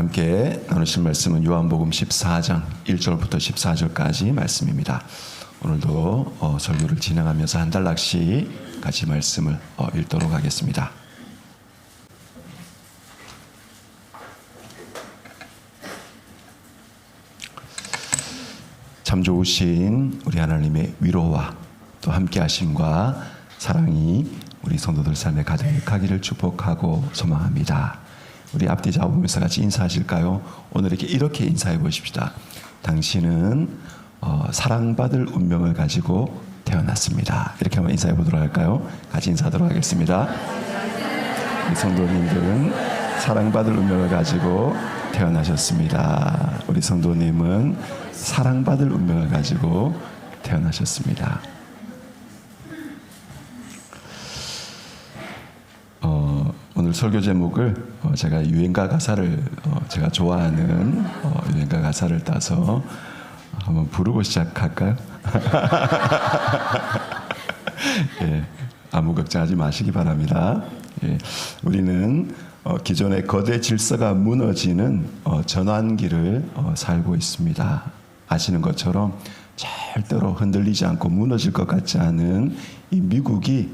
함께 나누실 말씀은 요한복음 14장 1절부터 14절까지 말씀입니다. 오늘도 설교를 진행하면서 한 단락씩 같이 말씀을 읽도록 하겠습니다. 참 좋으신 우리 하나님의 위로와 또 함께 하심과 사랑이 우리 성도들 삶에 가득하기를 축복하고 소망합니다. 우리 앞뒤 잡으면서 같이 인사하실까요? 오늘 이렇게 인사해 보십시다. 당신은 사랑받을 운명을 가지고 태어났습니다. 이렇게 한번 인사해 보도록 할까요? 같이 인사하도록 하겠습니다. 우리 성도님들은 사랑받을 운명을 가지고 태어나셨습니다. 우리 성도님은 사랑받을 운명을 가지고 태어나셨습니다. 오늘 설교 제목을 제가 유행가 가사를 제가 좋아하는 유행가 가사를 따서 한번 부르고 시작할까요? 예, 아무 걱정하지 마시기 바랍니다. 예, 우리는 기존의 거대 질서가 무너지는 전환기를 살고 있습니다. 아시는 것처럼 절대로 흔들리지 않고 무너질 것 같지 않은 이 미국이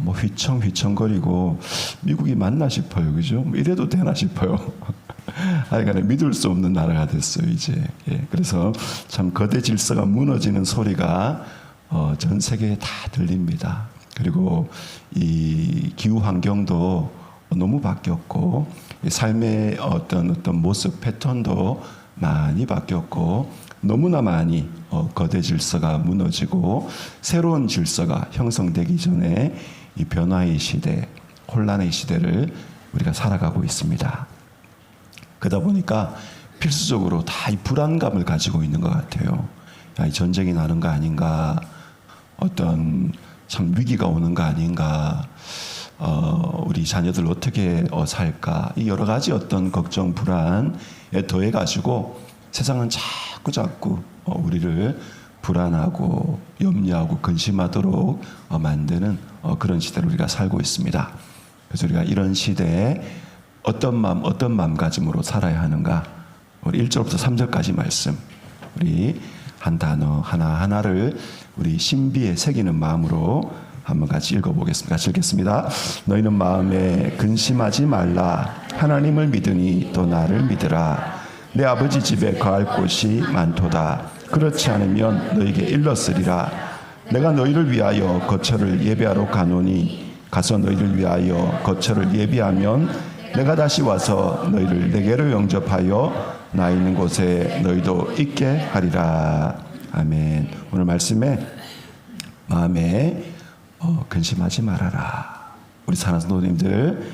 휘청휘청거리고 미국이 맞나 싶어요. 그죠? 이래도 되나 싶어요. 하여간에 믿을 수 없는 나라가 됐어요, 이제. 예, 그래서 참 거대 질서가 무너지는 소리가 전 세계에 다 들립니다. 그리고 이 기후 환경도 너무 바뀌었고, 삶의 어떤 모습 패턴도 많이 바뀌었고, 너무나 많이 거대 질서가 무너지고 새로운 질서가 형성되기 전에 이 변화의 시대, 혼란의 시대를 우리가 살아가고 있습니다. 그러다 보니까 필수적으로 다 이 불안감을 가지고 있는 것 같아요. 야, 이 전쟁이 나는 거 아닌가, 어떤 참 위기가 오는 거 아닌가, 우리 자녀들 어떻게 살까, 이 여러 가지 어떤 걱정, 불안에 더해 가지고 세상은 자꾸 우리를 불안하고 염려하고 근심하도록 만드는 그런 시대를 우리가 살고 있습니다. 그래서 우리가 이런 시대에 어떤 마음가짐으로 살아야 하는가, 우리 1절부터 3절까지 말씀, 우리 한 단어 하나하나를 우리 신비에 새기는 마음으로 한번 같이 읽어보겠습니다. 같이 읽겠습니다. 너희는 마음에 근심하지 말라. 하나님을 믿으니 또 나를 믿으라. 내 아버지 집에 거할 곳이 많도다. 그렇지 않으면 너에게 일렀으리라. 내가 너희를 위하여 거처를 예비하러 가노니 가서 너희를 위하여 거처를 예비하면 내가 다시 와서 너희를 내게로 영접하여 나 있는 곳에 너희도 있게 하리라. 아멘. 오늘 말씀에 마음에 근심하지 말아라. 우리 사랑하는 성도님들,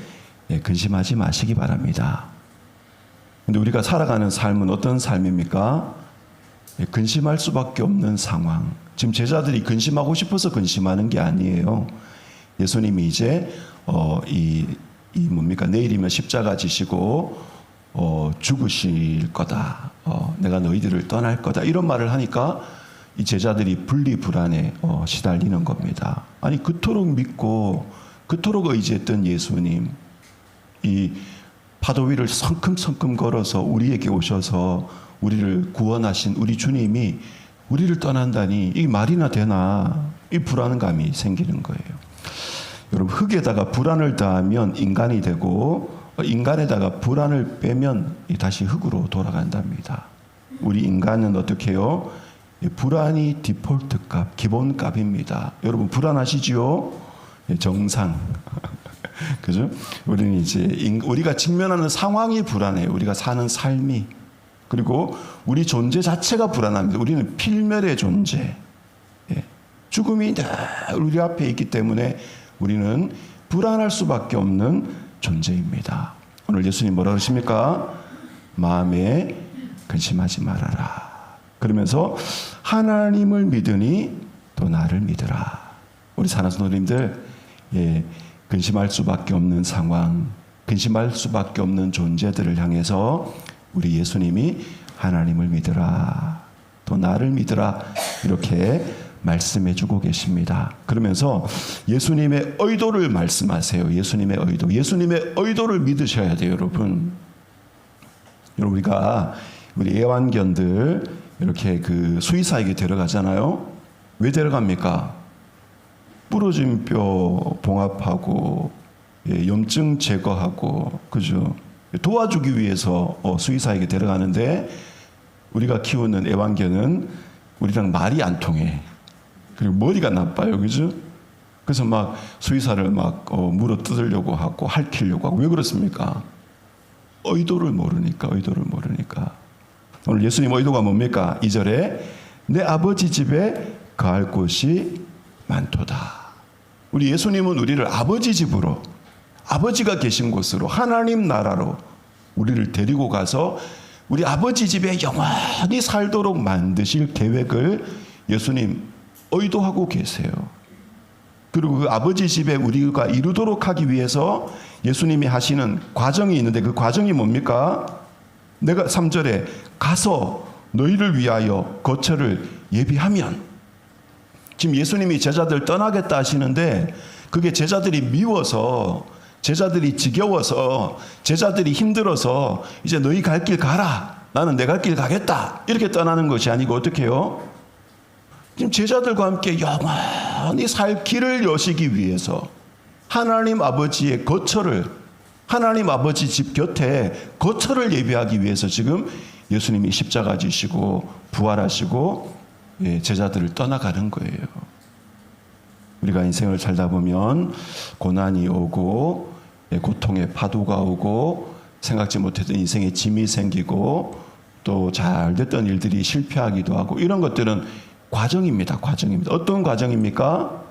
근심하지 마시기 바랍니다. 근데 우리가 살아가는 삶은 어떤 삶입니까? 근심할 수밖에 없는 상황. 지금 제자들이 근심하고 싶어서 근심하는 게 아니에요. 예수님이 이제 내일이면 십자가 지시고 죽으실 거다. 내가 너희들을 떠날 거다. 이런 말을 하니까 이 제자들이 분리불안에 시달리는 겁니다. 아니, 그토록 믿고 그토록 의지했던 예수님, 이 파도 위를 성큼성큼 걸어서 우리에게 오셔서 우리를 구원하신 우리 주님이 우리를 떠난다니 이 말이나 되나, 이 불안감이 생기는 거예요. 여러분, 흙에다가 불안을 더하면 인간이 되고 인간에다가 불안을 빼면 다시 흙으로 돌아간답니다. 우리 인간은 어떻게 해요? 불안이 디폴트 값, 기본 값입니다. 여러분, 불안하시지요? 정상. 그죠? 우리는 이제 우리가 직면하는 상황이 불안해요. 우리가 사는 삶이. 그리고 우리 존재 자체가 불안합니다. 우리는 필멸의 존재. 죽음이 늘 우리 앞에 있기 때문에 우리는 불안할 수밖에 없는 존재입니다. 오늘 예수님 뭐라 그러십니까? 마음에 근심하지 말아라. 그러면서 하나님을 믿으니 또 나를 믿으라. 우리 사랑하는 성도님들, 근심할 수밖에 없는 상황, 근심할 수밖에 없는 존재들을 향해서 우리 예수님이 하나님을 믿으라, 또 나를 믿으라, 이렇게 말씀해 주고 계십니다. 그러면서 예수님의 의도를 말씀하세요. 예수님의 의도. 예수님의 의도를 믿으셔야 돼요, 여러분. 여러분 우리 애완견들 이렇게 그 수의사에게 데려가잖아요. 왜 데려갑니까? 부러진 뼈 봉합하고 염증 제거하고 그죠? 도와주기 위해서 수의사에게 데려가는데 우리가 키우는 애완견은 우리랑 말이 안 통해. 그리고 머리가 나빠요, 그죠? 그래서 막 수의사를 막 물어 뜯으려고 하고 핥히려고 하고 왜 그렇습니까? 의도를 모르니까. 오늘 예수님 의도가 뭡니까? 2절에 내 아버지 집에 거할 곳이 많도다. 우리 예수님은 우리를 아버지 집으로, 아버지가 계신 곳으로, 하나님 나라로 우리를 데리고 가서 우리 아버지 집에 영원히 살도록 만드실 계획을 예수님 의도하고 계세요. 그리고 그 아버지 집에 우리가 이루도록 하기 위해서 예수님이 하시는 과정이 있는데 그 과정이 뭡니까? 내가 3절에 가서 너희를 위하여 거처를 예비하면, 지금 예수님이 제자들 떠나겠다 하시는데 그게 제자들이 미워서, 제자들이 지겨워서, 제자들이 힘들어서 이제 너희 갈 길 가라, 나는 내 갈 길 가겠다 이렇게 떠나는 것이 아니고 어떻게 해요? 지금 제자들과 함께 영원히 살 길을 여시기 위해서 하나님 아버지의 거처를, 하나님 아버지 집 곁에 거처를 예비하기 위해서 지금 예수님이 십자가 지시고 부활하시고 제자들을 떠나가는 거예요. 우리가 인생을 살다 보면 고난이 오고 고통의 파도가 오고 생각지 못했던 인생에 짐이 생기고 또 잘 됐던 일들이 실패하기도 하고 이런 것들은 과정입니다. 어떤 과정입니까?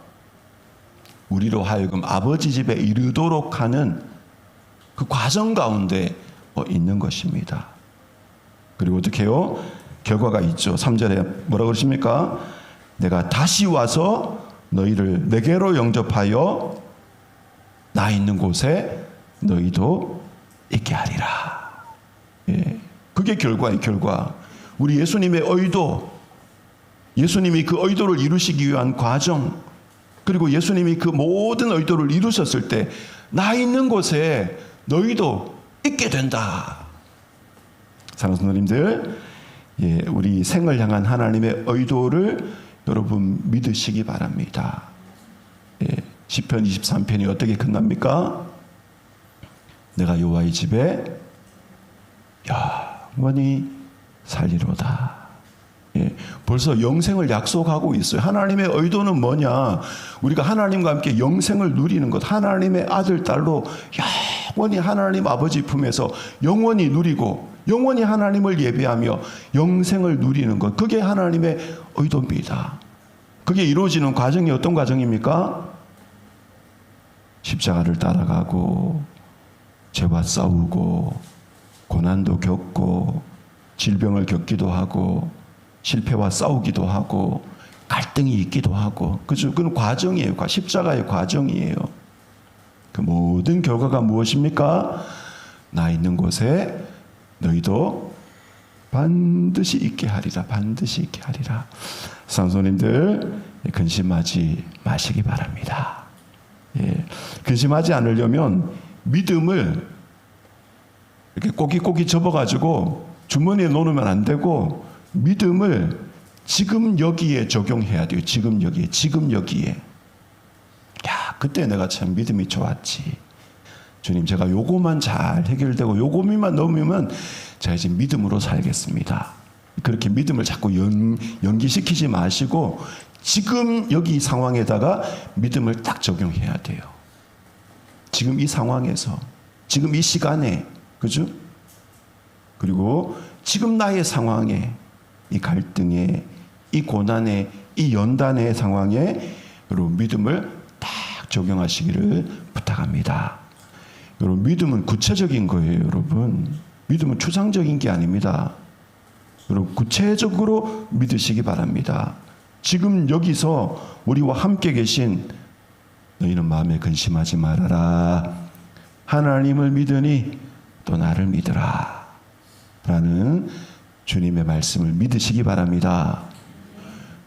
우리로 하여금 아버지 집에 이르도록 하는 그 과정 가운데 있는 것입니다. 그리고 어떻게 해요? 결과가 있죠. 3절에 뭐라 그러십니까? 내가 다시 와서 너희를 내게로 영접하여 나 있는 곳에 너희도 있게 하리라. 그게 결과예요, 결과. 우리 예수님의 의도, 예수님이 그 의도를 이루시기 위한 과정, 그리고 예수님이 그 모든 의도를 이루셨을 때 나 있는 곳에 너희도 있게 된다. 사랑하는 성도님들, 우리 생을 향한 하나님의 의도를 여러분 믿으시기 바랍니다. 시편 23편이 어떻게 끝납니까? 내가 여호와의 집에 영원히 살리로다. 벌써 영생을 약속하고 있어요. 하나님의 의도는 뭐냐? 우리가 하나님과 함께 영생을 누리는 것, 하나님의 아들, 딸로 영원히 하나님 아버지 품에서 영원히 누리고 영원히 하나님을 예배하며 영생을 누리는 것, 그게 하나님의 의도입니다. 그게 이루어지는 과정이 어떤 과정입니까? 십자가를 따라가고 죄와 싸우고 고난도 겪고 질병을 겪기도 하고 실패와 싸우기도 하고 갈등이 있기도 하고, 그죠? 그건 과정이에요. 십자가의 과정이에요. 그 모든 결과가 무엇입니까? 나 있는 곳에 너희도 반드시 있게 하리라. 반드시 있게 하리라. 성도님들, 근심하지 마시기 바랍니다. 근심하지 않으려면 믿음을 이렇게 꼬깃꼬깃 접어가지고 주머니에 놓으면 안 되고 믿음을 지금 여기에 적용해야 돼요. 지금 여기에. 야, 그때 내가 참 믿음이 좋았지. 주님, 제가 요거만 잘 해결되고 요거만 넘으면 제가 이제 믿음으로 살겠습니다. 그렇게 믿음을 자꾸 연기시키지 마시고 지금 여기 상황에다가 믿음을 딱 적용해야 돼요. 지금 이 상황에서, 지금 이 시간에, 그죠? 그리고 지금 나의 상황에, 이 갈등에, 이 고난에, 이 연단의 상황에 여러분 믿음을 딱 적용하시기를 부탁합니다. 여러분, 믿음은 구체적인 거예요. 여러분, 믿음은 추상적인 게 아닙니다. 여러분, 구체적으로 믿으시기 바랍니다. 지금 여기서 우리와 함께 계신 너희는 마음에 근심하지 말아라. 하나님을 믿으니 또 나를 믿으라. 라는 주님의 말씀을 믿으시기 바랍니다.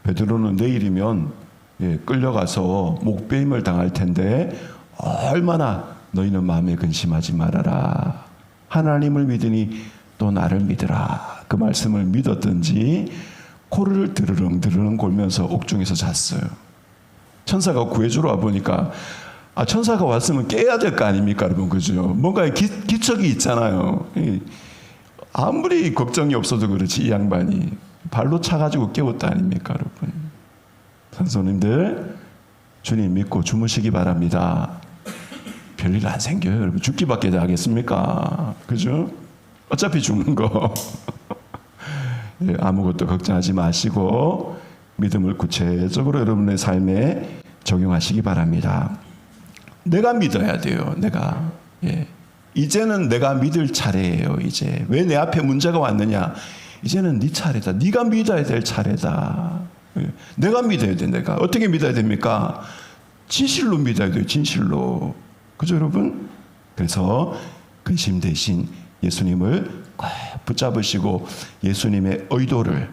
베드로는 내일이면 끌려가서 목배임을 당할 텐데 얼마나 너희는 마음에 근심하지 말아라. 하나님을 믿으니 또 나를 믿으라. 그 말씀을 믿었든지 코를 드르렁 골면서 옥중에서 잤어요. 천사가 구해주러 와보니까 천사가 왔으면 깨야 될 거 아닙니까 여러분, 그죠? 뭔가 기척이 있잖아요. 아무리 걱정이 없어도 그렇지 이 양반이 발로 차가지고 깨웠다 아닙니까 여러분. 선생님들, 주님 믿고 주무시기 바랍니다. 별일 안 생겨요 여러분. 죽기밖에 하겠습니까? 그죠? 어차피 죽는 거. 아무것도 걱정하지 마시고 믿음을 구체적으로 여러분의 삶에 적용하시기 바랍니다. 내가 믿어야 돼요. 내가. 이제는 내가 믿을 차례예요. 이제 왜 내 앞에 문제가 왔느냐? 이제는 네 차례다. 네가 믿어야 될 차례다. 내가 믿어야 돼. 내가 어떻게 믿어야 됩니까? 진실로 믿어야 돼요. 진실로. 그죠 여러분? 그래서 근심 대신 예수님을 붙잡으시고 예수님의 의도를,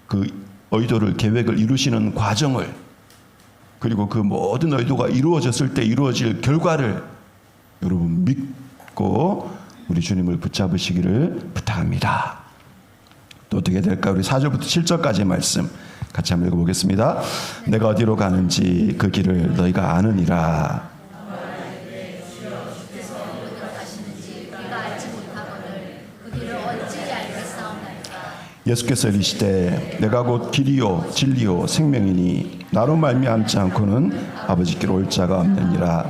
그 의도를, 계획을 이루시는 과정을, 그리고 그 모든 의도가 이루어졌을 때 이루어질 결과를 여러분 믿고 우리 주님을 붙잡으시기를 부탁합니다. 또 어떻게 될까? 우리 4절부터 7절까지의 말씀 같이 한번 읽어보겠습니다. 내가 어디로 가는지 그 길을 너희가 아느니라. 예수께서 이르시되 내가 곧 길이요 진리요 생명이니 나로 말미암지 않고는 아버지께로 올 자가 없느니라.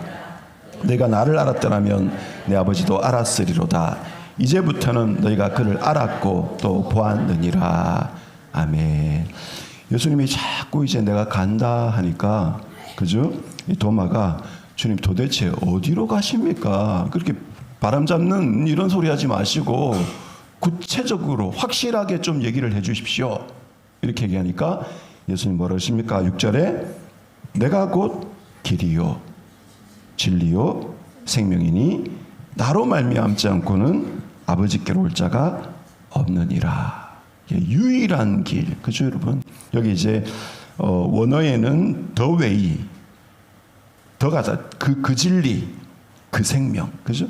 내가 나를 알았더라면 내 아버지도 알았으리로다. 이제부터는 너희가 그를 알았고 또 보았느니라. 아멘. 예수님이 자꾸 이제 내가 간다 하니까, 그죠? 이 도마가 주님 도대체 어디로 가십니까? 그렇게 바람 잡는 이런 소리 하지 마시고 구체적으로 확실하게 좀 얘기를 해 주십시오. 이렇게 얘기하니까 예수님 뭐라 하십니까? 6절에 내가 곧 길이요 진리요 생명이니 나로 말미암지 않고는 아버지께로 올 자가 없느니라. 유일한 길. 그죠 여러분? 여기 이제 원어에는 the way, 더가 그 진리, 그 생명. 그죠?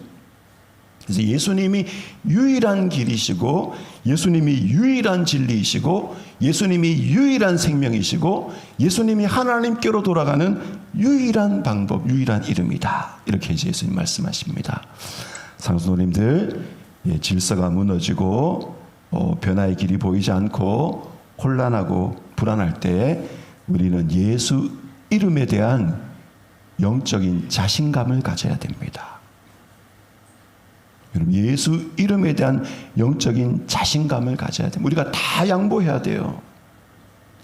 그래서 예수님이 유일한 길이시고 예수님이 유일한 진리이시고 예수님이 유일한 생명이시고 예수님이 하나님께로 돌아가는 유일한 방법, 유일한 이름이다. 이렇게 이제 예수님 말씀하십니다. 상수노님들, 질서가 무너지고 변화의 길이 보이지 않고 혼란하고 불안할 때 우리는 예수 이름에 대한 영적인 자신감을 가져야 됩니다. 여러분, 예수 이름에 대한 영적인 자신감을 가져야 됩니다. 우리가 다 양보해야 돼요.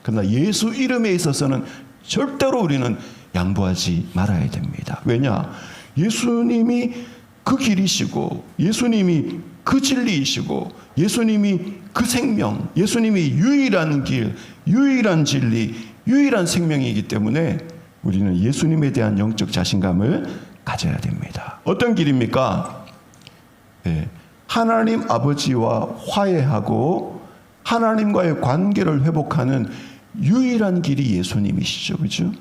그러나 예수 이름에 있어서는 절대로 우리는 양보하지 말아야 됩니다. 왜냐? 예수님이 그 길이시고 예수님이 그 진리이시고 예수님이 그 생명, 예수님이 유일한 길, 유일한 진리, 유일한 생명이기 때문에 우리는 예수님에 대한 영적 자신감을 가져야 됩니다. 어떤 길입니까? 하나님 아버지와 화해하고 하나님과의 관계를 회복하는 유일한 길이 예수님이시죠. 그죠?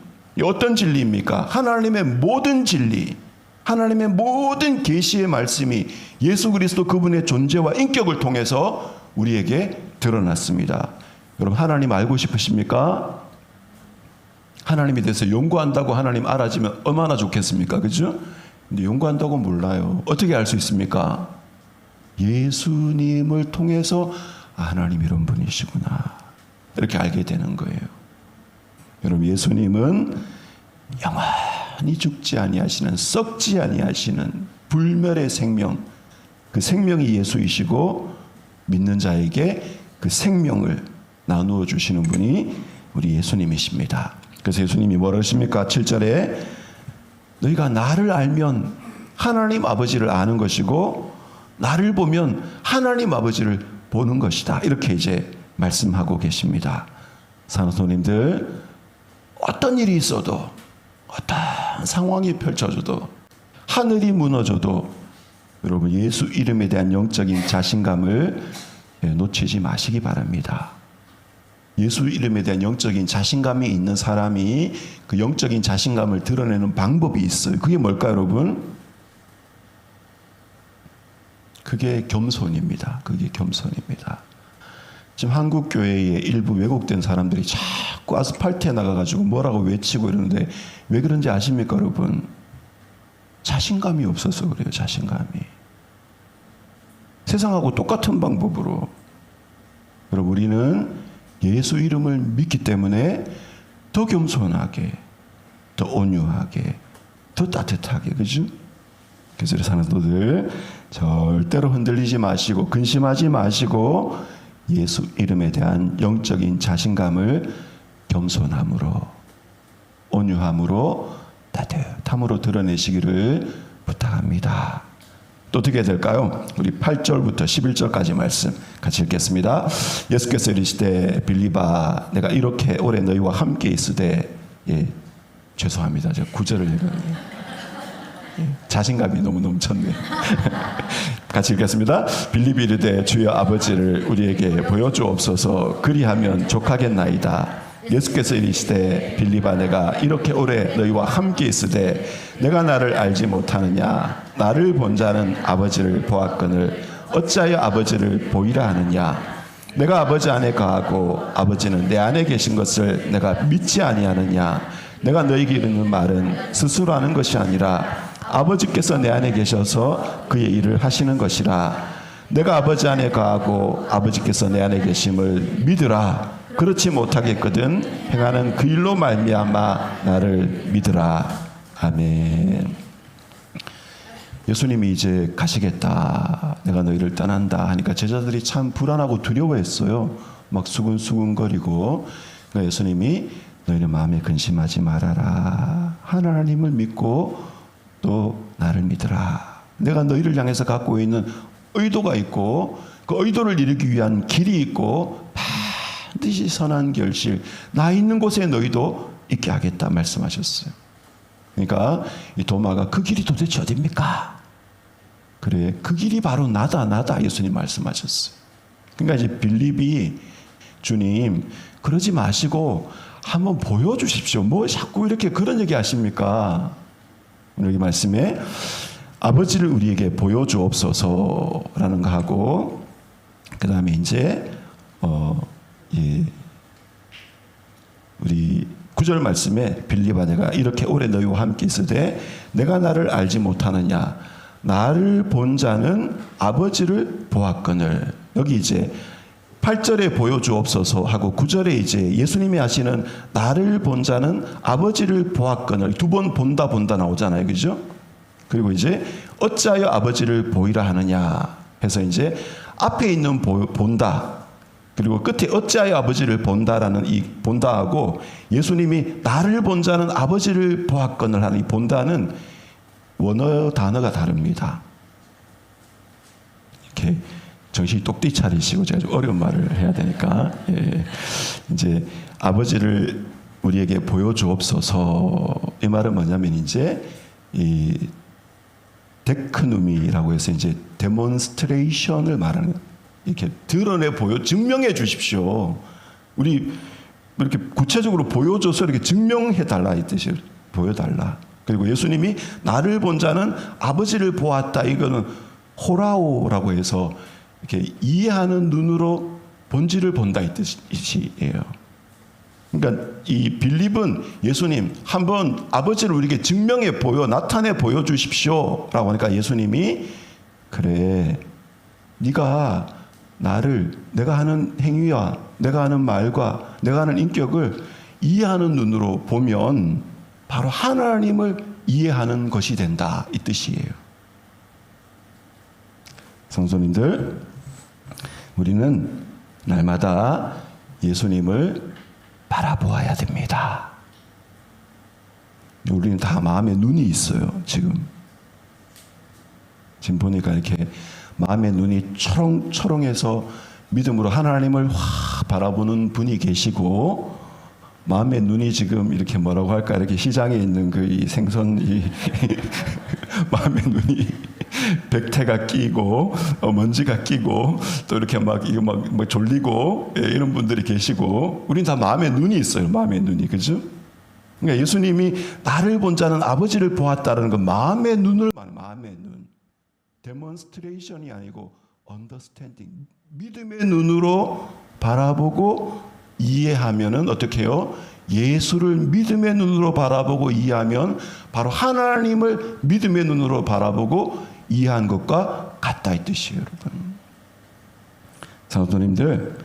어떤 진리입니까? 하나님의 모든 진리, 하나님의 모든 계시의 말씀이 예수 그리스도 그분의 존재와 인격을 통해서 우리에게 드러났습니다. 여러분, 하나님 알고 싶으십니까? 하나님에 대해서 연구한다고 하나님 알아지면 얼마나 좋겠습니까? 그죠? 근데 연구한다고 몰라요. 어떻게 알 수 있습니까? 예수님을 통해서 하나님 이런 분이시구나, 이렇게 알게 되는 거예요. 여러분, 예수님은 영원히 죽지 아니하시는, 썩지 아니하시는 불멸의 생명, 그 생명이 예수이시고 믿는 자에게 그 생명을 나누어 주시는 분이 우리 예수님이십니다. 그래서 예수님이 뭐라 하십니까? 7절에 너희가 나를 알면 하나님 아버지를 아는 것이고 나를 보면 하나님 아버지를 보는 것이다. 이렇게 이제 말씀하고 계십니다. 사랑하는 어떤 일이 있어도, 어떤 상황이 펼쳐져도, 하늘이 무너져도 여러분 예수 이름에 대한 영적인 자신감을 놓치지 마시기 바랍니다. 예수 이름에 대한 영적인 자신감이 있는 사람이 그 영적인 자신감을 드러내는 방법이 있어요. 그게 뭘까요, 여러분? 그게 겸손입니다. 그게 겸손입니다. 지금 한국 교회의 일부 왜곡된 사람들이 자꾸 아스팔트에 나가가지고 뭐라고 외치고 이러는데 왜 그런지 아십니까, 여러분? 자신감이 없어서 그래요. 자신감이. 세상하고 똑같은 방법으로. 여러분, 우리는 예수 이름을 믿기 때문에 더 겸손하게, 더 온유하게, 더 따뜻하게, 그죠? 그래서 우리 사람들 절대로 흔들리지 마시고 근심하지 마시고 예수 이름에 대한 영적인 자신감을 겸손함으로, 온유함으로, 따뜻함으로 드러내시기를 부탁합니다. 또 어떻게 해야 될까요? 우리 8절부터 11절까지 말씀 같이 읽겠습니다. 예수께서 이르시되 빌립아 내가 이렇게 오래 너희와 함께 있으되, 죄송합니다. 제가 9절을 읽었네요. 자신감이 너무 넘쳤네요. 같이 읽겠습니다. 빌립이 이르되 주여 아버지를 우리에게 보여주옵소서. 그리하면 족하겠나이다. 예수께서 이르시되 빌립아 내가 이렇게 오래 너희와 함께 있으되 내가 나를 알지 못하느냐? 나를 본 자는 아버지를 보았거늘 어찌하여 아버지를 보이라 하느냐? 내가 아버지 안에 거하고 아버지는 내 안에 계신 것을 내가 믿지 아니하느냐? 내가 너희에게 이르는 말은 스스로 하는 것이 아니라 아버지께서 내 안에 계셔서 그의 일을 하시는 것이라. 내가 아버지 안에 거하고 아버지께서 내 안에 계심을 믿으라. 그렇지 못하겠거든 행하는 그 일로 말미암아 나를 믿으라. 아멘. 예수님이 이제 가시겠다, 내가 너희를 떠난다 하니까 제자들이 참 불안하고 두려워했어요. 막 수근수근거리고. 그러니까 예수님이 너희는 마음에 근심하지 말아라. 하나님을 믿고 또 나를 믿으라. 내가 너희를 향해서 갖고 있는 의도가 있고 그 의도를 이루기 위한 길이 있고 반드시 선한 결실, 나 있는 곳에 너희도 있게 하겠다 말씀하셨어요. 그러니까 이 도마가 그 길이 도대체 어디입니까? 그래, 그 길이 바로 나다 예수님 말씀하셨어요. 그러니까 이제 빌립이 주님 그러지 마시고 한번 보여주십시오. 뭐 자꾸 이렇게 그런 얘기 하십니까? 여기 말씀에 아버지를 우리에게 보여주옵소서라는 거 하고, 그 다음에 이제 우리 9절 말씀에 빌립아 내가 이렇게 오래 너희와 함께 있으되 내가 나를 알지 못하느냐? 나를 본 자는 아버지를 보았거늘. 여기 이제 8절에 보여주옵소서 하고 9절에 이제 예수님이 하시는 나를 본 자는 아버지를 보았거늘, 두 번 본다 나오잖아요. 그죠? 그리고 이제 어찌하여 아버지를 보이라 하느냐 해서 이제 앞에 있는 본다, 그리고 끝에 어찌하여 아버지를 본다라는 이 본다하고 예수님이 나를 본 자는 아버지를 보았거늘 하는 이 본다는 원어 단어가 다릅니다. 이렇게 정신이 똑띠 차리시고, 제가 좀 어려운 말을 해야 되니까, 이제 아버지를 우리에게 보여주옵소서. 이 말은 뭐냐면 이제 이 데크누미라고 해서 이제 데몬스트레이션을 말하는, 이렇게 드러내 증명해 주십시오. 우리 이렇게 구체적으로 보여줘서 이렇게 증명해 달라 이 뜻이에요. 보여달라. 그리고 예수님이 나를 본 자는 아버지를 보았다. 이거는 호라오라고 해서 이렇게 이해하는 눈으로 본질을 본다 이 뜻이에요. 그러니까 이 빌립은 예수님 한번 아버지를 우리에게 증명해 나타내 보여주십시오라고 하니까 예수님이 그래, 네가 나를, 내가 하는 행위와 내가 하는 말과 내가 하는 인격을 이해하는 눈으로 보면 바로 하나님을 이해하는 것이 된다 이 뜻이에요. 성도님들, 우리는 날마다 예수님을 바라보아야 됩니다. 우리는 다 마음에 눈이 있어요. 지금 보니까 이렇게 마음의 눈이 초롱초롱해서 믿음으로 하나님을 확 바라보는 분이 계시고, 마음의 눈이 지금 이렇게 뭐라고 할까, 이렇게 시장에 있는 그 이 생선 마음의 눈이 백태가 끼고 먼지가 끼고 또 이렇게 막 졸리고 이런 분들이 계시고, 우린 다 마음의 눈이 있어요. 마음의 눈이, 그죠? 그러니까 예수님이 나를 본 자는 아버지를 보았다는 건 마음의 눈을 말해요. 마음의 눈. 데몬스트레이션이 아니고 언더스탠딩, 믿음의 눈으로 바라보고 이해하면은 어떻게 해요? 예수를 믿음의 눈으로 바라보고 이해하면 바로 하나님을 믿음의 눈으로 바라보고 이해한 것과 같다 이 뜻이에요, 여러분. 성도님들,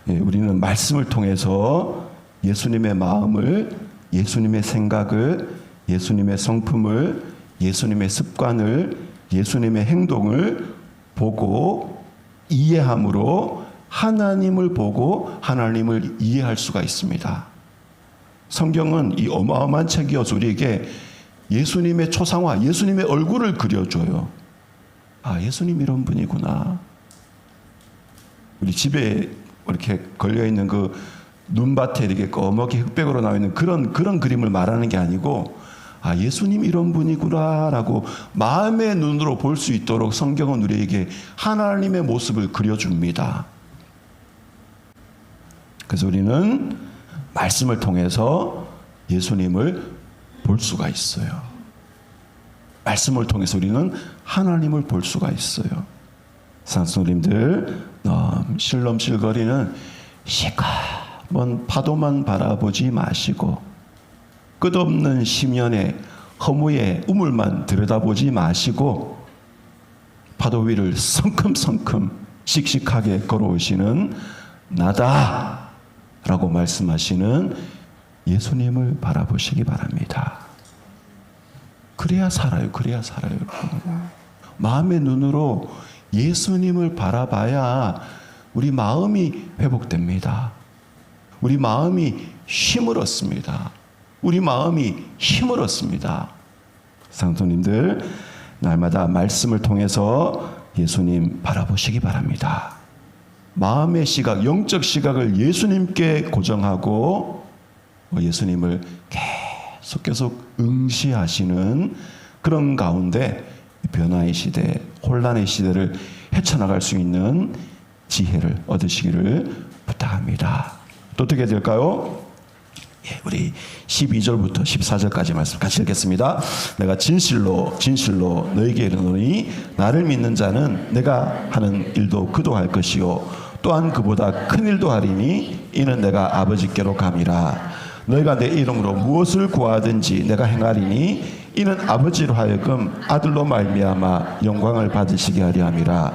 우리는 말씀을 통해서 예수님의 마음을, 예수님의 생각을, 예수님의 성품을, 예수님의 습관을, 예수님의 행동을 보고 이해함으로 하나님을 보고 하나님을 이해할 수가 있습니다. 성경은 이 어마어마한 책이어서 우리에게 예수님의 초상화, 예수님의 얼굴을 그려줘요. 아, 예수님 이런 분이구나. 우리 집에 이렇게 걸려있는 그 눈밭에 이렇게 검게 흑백으로 나와 있는 그런 그림을 말하는 게 아니고, 아, 예수님 이런 분이구나라고 마음의 눈으로 볼 수 있도록 성경은 우리에게 하나님의 모습을 그려줍니다. 그래서 우리는 말씀을 통해서 예수님을 볼 수가 있어요. 말씀을 통해서 우리는 하나님을 볼 수가 있어요. 산소님들, 실럼실거리는 시커먼 파도만 바라보지 마시고 끝없는 심연의 허무의 우물만 들여다보지 마시고 파도 위를 성큼성큼 씩씩하게 걸어오시는 나다 라고 말씀하시는 예수님을 바라보시기 바랍니다. 그래야 살아요. 그래야 살아요. 마음의 눈으로 예수님을 바라봐야 우리 마음이 회복됩니다. 우리 마음이 힘을 얻습니다. 우리 마음이 힘을 얻습니다. 성도님들, 날마다 말씀을 통해서 예수님 바라보시기 바랍니다. 마음의 시각, 영적 시각을 예수님께 고정하고 예수님을 계속 응시하시는 그런 가운데 변화의 시대, 혼란의 시대를 헤쳐나갈 수 있는 지혜를 얻으시기를 부탁합니다. 또 어떻게 될까요? 우리 12절부터 14절까지 말씀 같이 읽겠습니다. 내가 진실로 너에게 이르노니 나를 믿는 자는 내가 하는 일도 그도 할 것이요 또한 그보다 큰 일도 하리니 이는 내가 아버지께로 감이라. 너희가 내 이름으로 무엇을 구하든지 내가 행하리니 이는 아버지로 하여금 아들로 말미암아 영광을 받으시게 하려 함이라.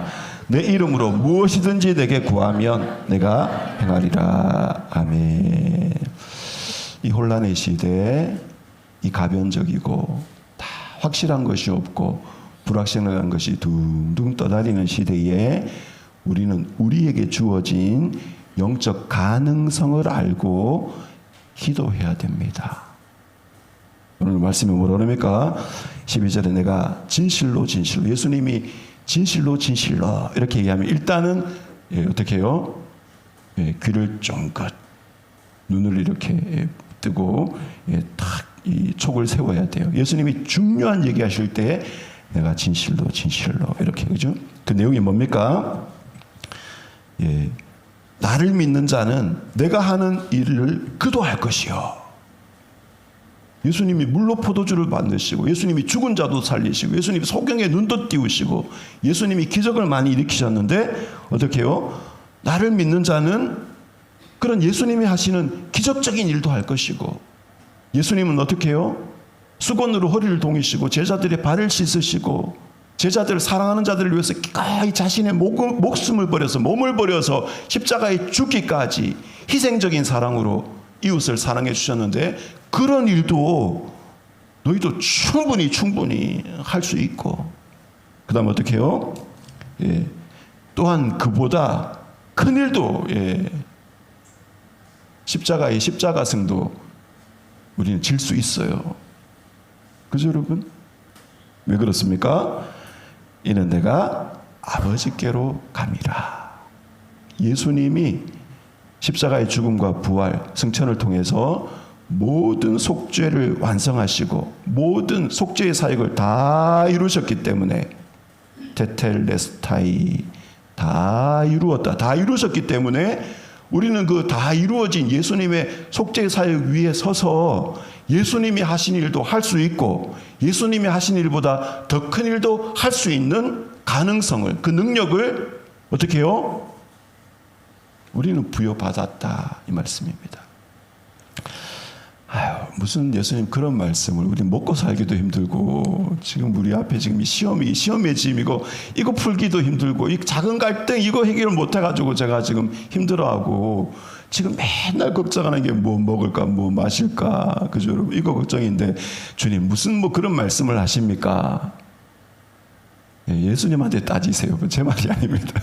내 이름으로 무엇이든지 내게 구하면 내가 행하리라. 아멘. 이 혼란의 시대에 이 가변적이고 다 확실한 것이 없고 불확실한 것이 둥둥 떠다니는 시대에 우리는 우리에게 주어진 영적 가능성을 알고 기도해야 됩니다. 오늘 말씀이 뭐라 그럽니까? 12절에 내가 진실로 예수님이 진실로 이렇게 얘기하면 일단은 어떻게 해요? 귀를 쫑긋 눈을 이렇게 뜨고 탁 이 촉을 세워야 돼요. 예수님이 중요한 얘기하실 때 내가 진실로 이렇게, 그죠? 그 내용이 뭡니까? 나를 믿는 자는 내가 하는 일을 그도 할 것이요. 예수님이 물로 포도주를 만드시고 예수님이 죽은 자도 살리시고 예수님이 소경의 눈도 띄우시고 예수님이 기적을 많이 일으키셨는데 어떻게 해요? 나를 믿는 자는 그런 예수님이 하시는 기적적인 일도 할 것이고 예수님은 어떻게 해요? 수건으로 허리를 동이시고 제자들의 발을 씻으시고 제자들을 사랑하는 자들을 위해서 기꺼이 자신의 목숨을 버려서 몸을 버려서 십자가에 죽기까지 희생적인 사랑으로 이웃을 사랑해 주셨는데 그런 일도 너희도 충분히 할 수 있고 그 다음 어떻게 해요? 또한 그보다 큰 일도 십자가의 십자가승도 우리는 질 수 있어요. 그죠 여러분? 왜 그렇습니까? 이는 내가 아버지께로 감이라. 예수님이 십자가의 죽음과 부활, 승천을 통해서 모든 속죄를 완성하시고 모든 속죄의 사역을 다 이루셨기 때문에 테텔레스타이 다 이루었다. 다 이루셨기 때문에 우리는 그 다 이루어진 예수님의 속죄의 사역 위에 서서 예수님이 하신 일도 할 수 있고 예수님이 하신 일보다 더 큰 일도 할 수 있는 가능성을, 그 능력을 어떻게 해요? 우리는 부여받았다, 이 말씀입니다. 무슨 예수님 그런 말씀을, 우리 먹고 살기도 힘들고 지금 우리 앞에 지금 시험의 짐이고 이거 풀기도 힘들고 이 작은 갈등 이거 해결을 못해가지고 제가 지금 힘들어하고 지금 맨날 걱정하는 게 뭐 먹을까 뭐 마실까, 그죠 여러분? 이거 걱정인데 주님 무슨 뭐 그런 말씀을 하십니까? 예수님한테 따지세요. 제 말이 아닙니다.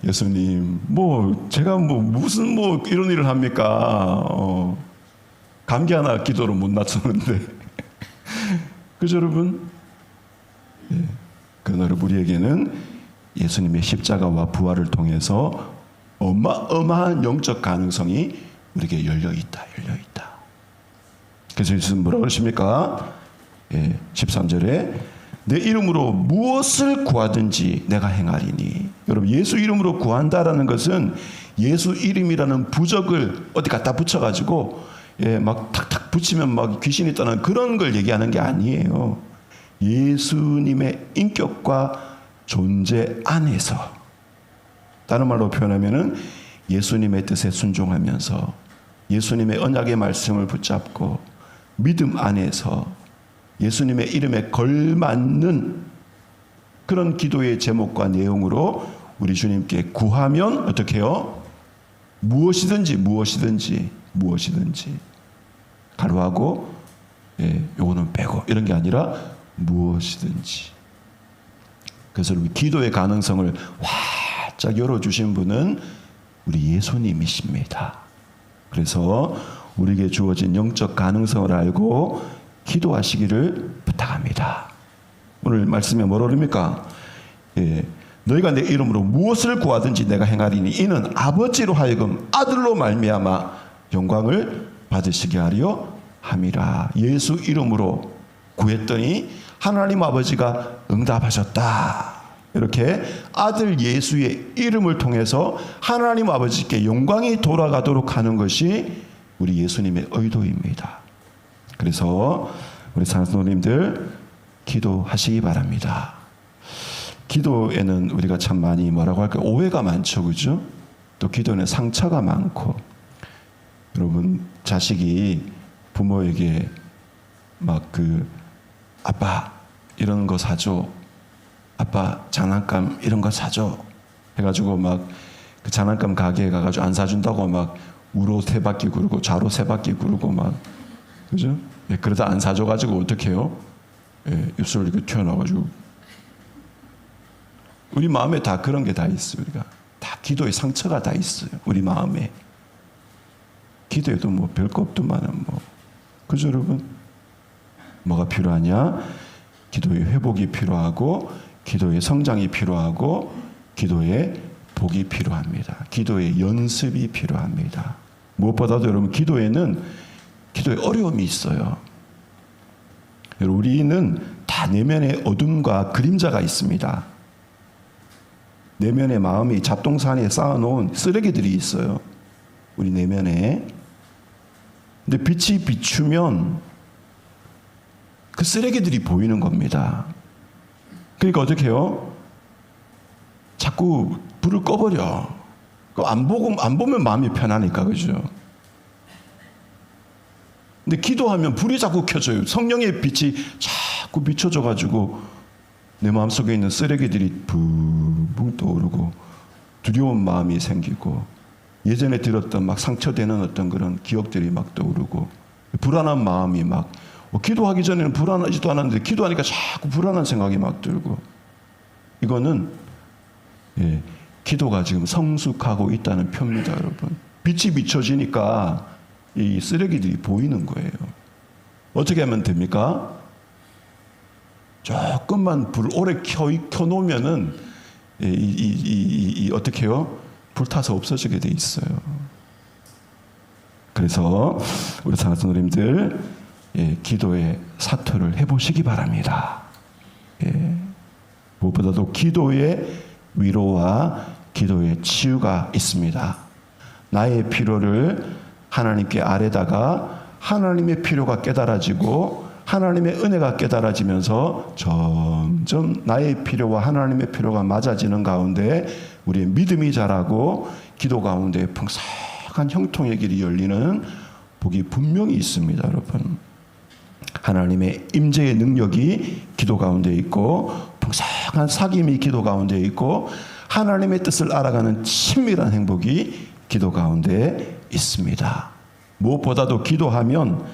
예수님, 뭐 제가 뭐 무슨 뭐 이런 일을 합니까? 감기 하나 기도로 못 낮추는데, 그죠 여러분? 그러나 우리에게는 예수님의 십자가와 부활을 통해서 어마어마한 영적 가능성이 우리에게 열려 있다. 그래서 예수님 뭐라고 그러십니까? 13절에 내 이름으로 무엇을 구하든지 내가 행하리니. 여러분, 예수 이름으로 구한다라는 것은 예수 이름이라는 부적을 어디 갖다 붙여가지고 막 탁탁 붙이면 막 귀신이 떠나는 그런 걸 얘기하는 게 아니에요. 예수님의 인격과 존재 안에서, 다른 말로 표현하면은 예수님의 뜻에 순종하면서 예수님의 언약의 말씀을 붙잡고 믿음 안에서 예수님의 이름에 걸맞는 그런 기도의 제목과 내용으로 우리 주님께 구하면 어떻게 해요? 무엇이든지 가로하고 요거는 빼고 이런 게 아니라 무엇이든지. 그래서 우리 기도의 가능성을 활짝 열어주신 분은 우리 예수님이십니다. 그래서 우리에게 주어진 영적 가능성을 알고 기도하시기를 부탁합니다. 오늘 말씀에 뭐라 그럽니까? 너희가 내 이름으로 무엇을 구하든지 내가 행하리니 이는 아버지로 하여금 아들로 말미암아 영광을 받으시게 하려 함이라. 예수 이름으로 구했더니 하나님 아버지가 응답하셨다. 이렇게 아들 예수의 이름을 통해서 하나님 아버지께 영광이 돌아가도록 하는 것이 우리 예수님의 의도입니다. 그래서 우리 사랑하는 기도하시기 바랍니다. 기도에는 우리가 참 많이 뭐라고 할까요? 오해가 많죠, 그죠? 또 기도에는 상처가 많고. 여러분, 자식이 부모에게 막 아빠 이런 거 사줘, 아빠 장난감 이런 거 사줘 해가지고 막 그 장난감 가게에 가가지고 안 사준다고 막 우로 세 바퀴 구르고 좌로 세 바퀴 구르고 막, 그죠? 그러다 안 사줘가지고 어떻게 해요? 입술을 이렇게 튀어나와가지고. 우리 마음에 다 그런 게 다 있어요. 우리가 다 기도의 상처가 다 있어요. 우리 마음에. 기도에도 뭐 별거 없더만은 뭐, 그죠 여러분? 뭐가 필요하냐? 기도의 회복이 필요하고, 기도의 성장이 필요하고, 기도의 복이 필요합니다. 기도의 연습이 필요합니다. 무엇보다도 여러분, 기도에는 기도에 어려움이 있어요. 우리는 다 내면에 어둠과 그림자가 있습니다. 내면의 마음이 잡동사니에 쌓아놓은 쓰레기들이 있어요. 우리 내면에. 근데 빛이 비추면 그 쓰레기들이 보이는 겁니다. 그러니까 어떻게 해요? 자꾸 불을 꺼버려. 안 보면 마음이 편하니까, 그죠? 근데 기도하면 불이 자꾸 켜져요. 성령의 빛이 자꾸 비춰져가지고 내 마음속에 있는 쓰레기들이 붕붕 떠오르고 두려운 마음이 생기고 예전에 들었던 막 상처되는 어떤 그런 기억들이 막 떠오르고 불안한 마음이 막 기도하기 전에는 불안하지도 않았는데 기도하니까 자꾸 불안한 생각이 막 들고. 이거는 기도가 지금 성숙하고 있다는 표입니다, 여러분. 빛이 비춰지니까 이 쓰레기들이 보이는 거예요. 어떻게 하면 됩니까? 조금만 불 오래 켜놓으면은 어떻게 해요? 불타서 없어지게 돼 있어요. 그래서 우리 사랑하는 성도님들, 기도의 사투를 해보시기 바랍니다. 무엇보다도 기도의 위로와 기도의 치유가 있습니다. 나의 필요를 하나님께 아뢰다가 하나님의 필요가 깨달아지고 하나님의 은혜가 깨달아지면서 점점 나의 필요와 하나님의 필요가 맞아지는 가운데 우리의 믿음이 자라고 기도 가운데 풍성한 형통의 길이 열리는 복이 분명히 있습니다, 여러분. 하나님의 임재의 능력이 기도 가운데 있고 풍성한 사귐이 기도 가운데 있고 하나님의 뜻을 알아가는 친밀한 행복이 기도 가운데 있습니다. 무엇보다도 기도하면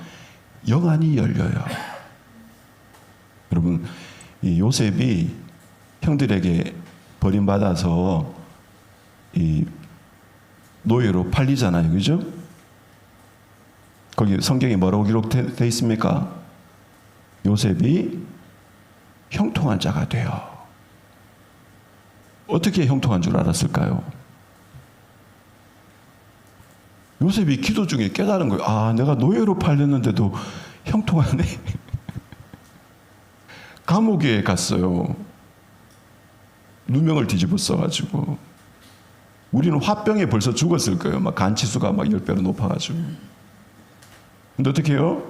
영안이 열려요. 여러분, 이 요셉이 형들에게 버림받아서 이 노예로 팔리잖아요, 그죠? 거기 성경에 뭐라고 기록되어 있습니까? 요셉이 형통한 자가 돼요. 어떻게 형통한 줄 알았을까요? 요셉이 기도 중에 깨달은 거예요. 아, 내가 노예로 팔렸는데도 형통하네. 감옥에 갔어요. 누명을 뒤집어 써가지고. 우리는 화병에 벌써 죽었을 거예요. 막 간치수가 막 10배로 높아가지고. 근데 어떻게 해요?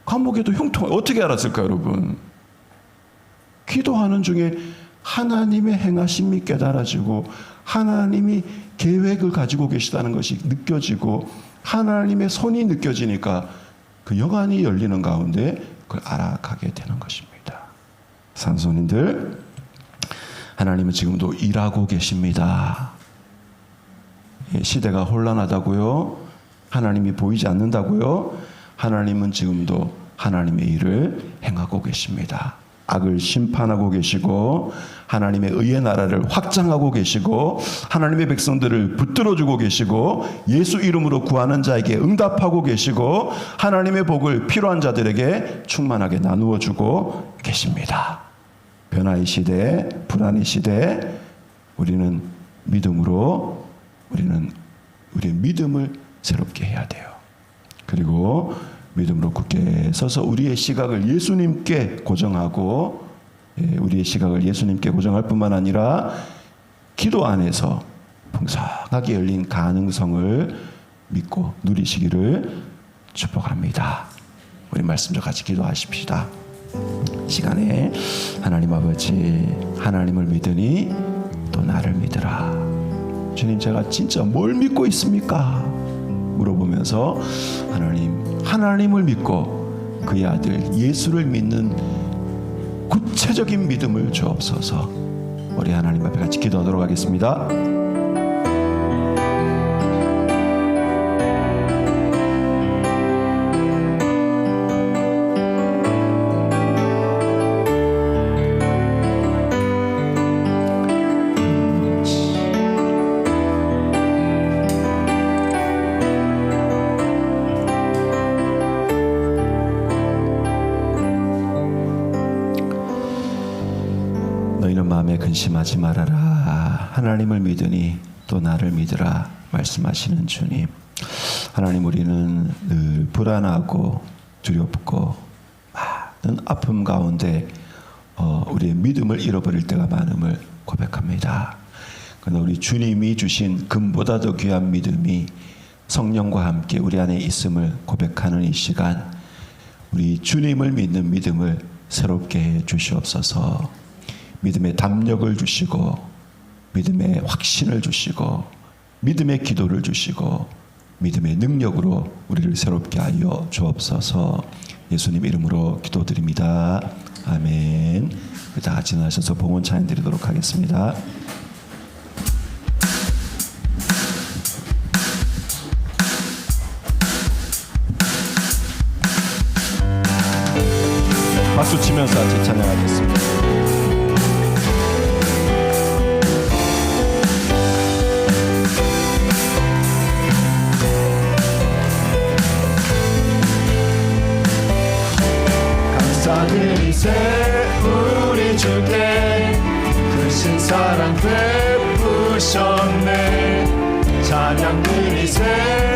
감옥에도 형통, 어떻게 알았을까요, 여러분? 기도하는 중에 하나님의 행하심이 깨달아지고 하나님이 계획을 가지고 계시다는 것이 느껴지고 하나님의 손이 느껴지니까 그 영안이 열리는 가운데 그걸 알아가게 되는 것입니다. 산손님들, 하나님은 지금도 일하고 계십니다. 시대가 혼란하다고요? 하나님이 보이지 않는다고요? 하나님은 지금도 하나님의 일을 행하고 계십니다. 악을 심판하고 계시고 하나님의 의의 나라를 확장하고 계시고 하나님의 백성들을 붙들어주고 계시고 예수 이름으로 구하는 자에게 응답하고 계시고 하나님의 복을 필요한 자들에게 충만하게 나누어주고 계십니다. 변화의 시대, 불안의 시대, 우리는 믿음으로 우리의 믿음을 새롭게 해야 돼요. 그리고 믿음으로 굳게 서서 우리의 시각을 예수님께 고정하고 우리의 시각을 예수님께 고정할 뿐만 아니라 기도 안에서 풍성하게 열린 가능성을 믿고 누리시기를 축복합니다. 우리 말씀도 같이 기도하십시다. 시간에 하나님 아버지, 하나님을 믿으니 또 나를 믿으라. 주님, 제가 진짜 뭘 믿고 있습니까? 물어보면서 하나님을 믿고 그의 아들 예수를 믿는 구체적인 믿음을 주옵소서. 우리 하나님 앞에 같이 기도하도록 하겠습니다. 너희는 마음에 근심하지 말아라. 하나님을 믿으니 또 나를 믿으라 말씀하시는 주님. 하나님, 우리는 늘 불안하고 두렵고 많은 아픔 가운데 우리의 믿음을 잃어버릴 때가 많음을 고백합니다. 그러나 우리 주님이 주신 금보다 더 귀한 믿음이 성령과 함께 우리 안에 있음을 고백하는 이 시간, 우리 주님을 믿는 믿음을 새롭게 해 주시옵소서. 믿음의 담력을 주시고 믿음의 확신을 주시고 믿음의 기도를 주시고 믿음의 능력으로 우리를 새롭게 하여 주옵소서. 예수님 이름으로 기도드립니다. 아멘. 다 같이 나셔서 봉헌 찬양 드리도록 하겠습니다. 박수 치면서 같이 찬양하겠습니다. 감사드리세 우리 주께 크신 사랑 베푸셨네. 찬양 드리세